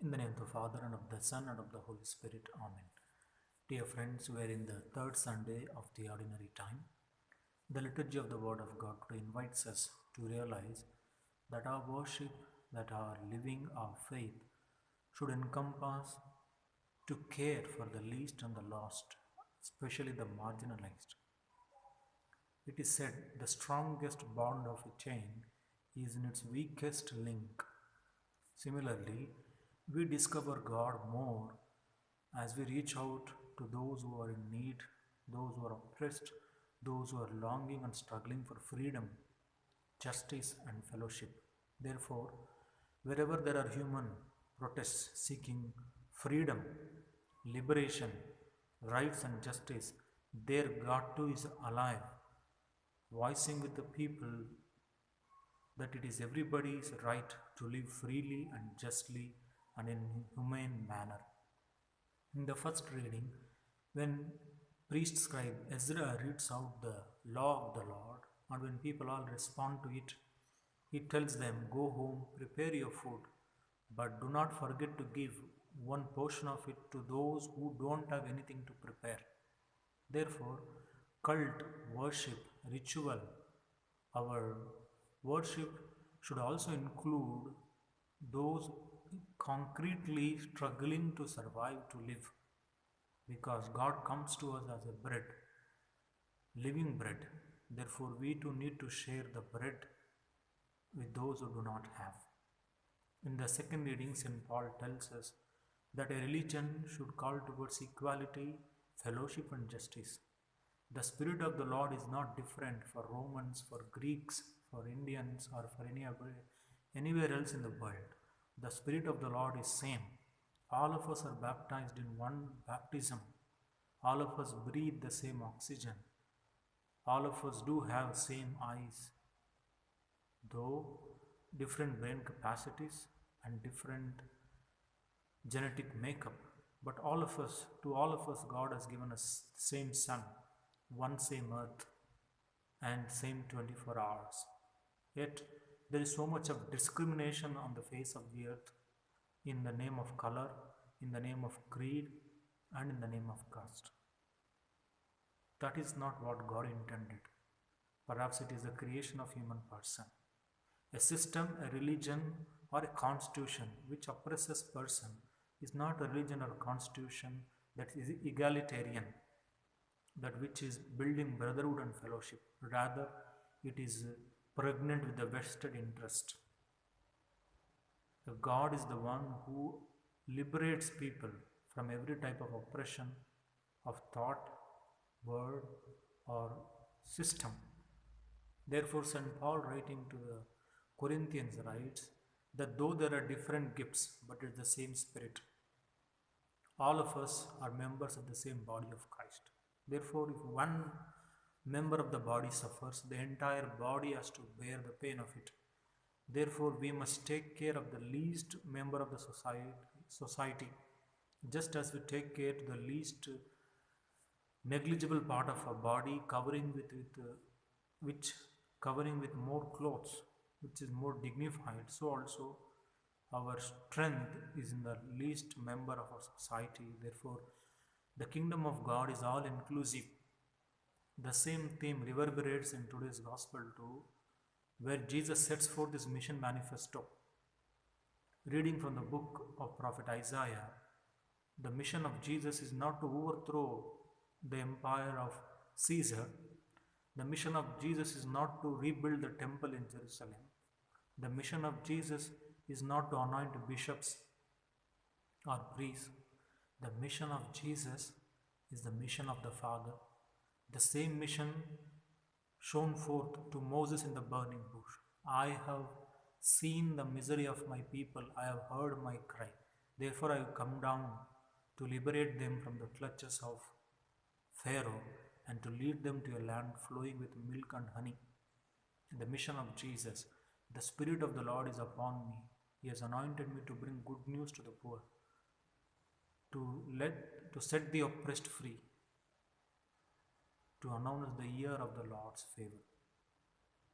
In the name of the Father, and of the Son, and of the Holy Spirit. Amen. Dear friends, we are in the third Sunday of the Ordinary Time. The liturgy of the Word of God today invites us to realize that our worship, that our living, our faith should encompass to care for the least and the lost, especially the marginalized. It is said the strongest bond of a chain is in its weakest link. Similarly, we discover God more as we reach out to those who are in need, those who are oppressed, those who are longing and struggling for freedom, justice, and fellowship. Therefore, wherever there are human protests seeking freedom, liberation, rights, and justice, there God too is alive, voicing with the people that it is everybody's right to live freely and justly and in a humane manner. In the first reading, when priest scribe Ezra reads out the law of the Lord, and when people all respond to it, he tells them, "Go home, prepare your food, but do not forget to give one portion of it to those who don't have anything to prepare." Therefore, cult, worship, ritual, our worship should also include those concretely struggling to survive, to live, because God comes to us as a bread, living bread. Therefore, we too need to share the bread with those who do not have. In the second reading, St. Paul tells us that a religion should call towards equality, fellowship, and justice. The Spirit of the Lord is not different for Romans, for Greeks, for Indians, or for anywhere else in the world. The Spirit of the Lord is same. All of us are baptized in one baptism. All of us breathe the same oxygen. All of us do have same eyes, though different brain capacities and different genetic makeup. But to all of us, God has given us same sun, one same earth, and same 24 hours. Yet there is so much of discrimination on the face of the earth in the name of color, in the name of creed, and in the name of caste. That is not what God intended. Perhaps it is the creation of human person. A system, a religion, or a constitution which oppresses person is not a religion or a constitution that is egalitarian, that which is building brotherhood and fellowship. Rather, it is pregnant with the vested interest. The God is the one who liberates people from every type of oppression of thought, word, or system. Therefore, St. Paul, writing to the Corinthians, writes that though there are different gifts, but it's the same Spirit. All of us are members of the same body of Christ. Therefore, if one member of the body suffers, the entire body has to bear the pain of it. Therefore, we must take care of the least member of the society, just as we take care to the least negligible part of our body, which covering with more clothes, which is more dignified. So also, our strength is in the least member of our society. Therefore, the kingdom of God is all inclusive. The same theme reverberates in today's gospel too, where Jesus sets forth his mission manifesto. Reading from the book of prophet Isaiah, the mission of Jesus is not to overthrow the empire of Caesar. The mission of Jesus is not to rebuild the temple in Jerusalem. The mission of Jesus is not to anoint bishops or priests. The mission of Jesus is the mission of the Father. The same mission shown forth to Moses in the burning bush. I have seen the misery of my people, I have heard my cry. Therefore, I have come down to liberate them from the clutches of Pharaoh and to lead them to a land flowing with milk and honey. The mission of Jesus, the Spirit of the Lord is upon me. He has anointed me to bring good news to the poor, to set the oppressed free, to announce the year of the Lord's favor.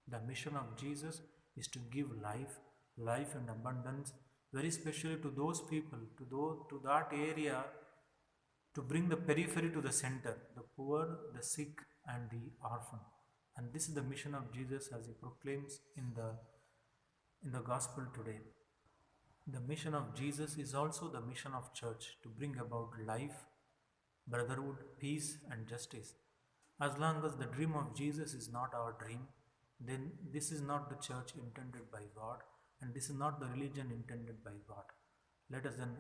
The mission of Jesus is to give life, life in abundance, very especially to those people, to that area, to bring the periphery to the center, the poor, the sick, and the orphan. And this is the mission of Jesus as he proclaims in the gospel today. The mission of Jesus is also the mission of church to bring about life, brotherhood, peace, and justice. As long as the dream of Jesus is not our dream, then this is not the church intended by God, and this is not the religion intended by God. Let us then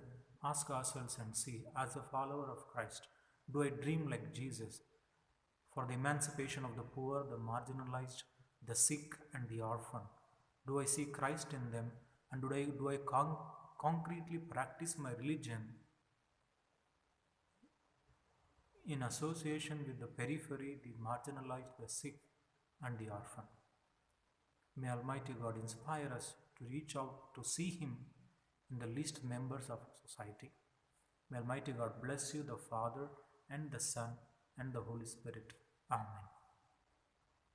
ask ourselves and see, as a follower of Christ, do I dream like Jesus for the emancipation of the poor, the marginalized, the sick, and the orphan? Do I see Christ in them, and do I concretely practice my religion in association with the periphery, the marginalized, the sick, and the orphan? May Almighty God inspire us to reach out to see Him in the least members of society. May Almighty God bless you, the Father, and the Son, and the Holy Spirit. Amen.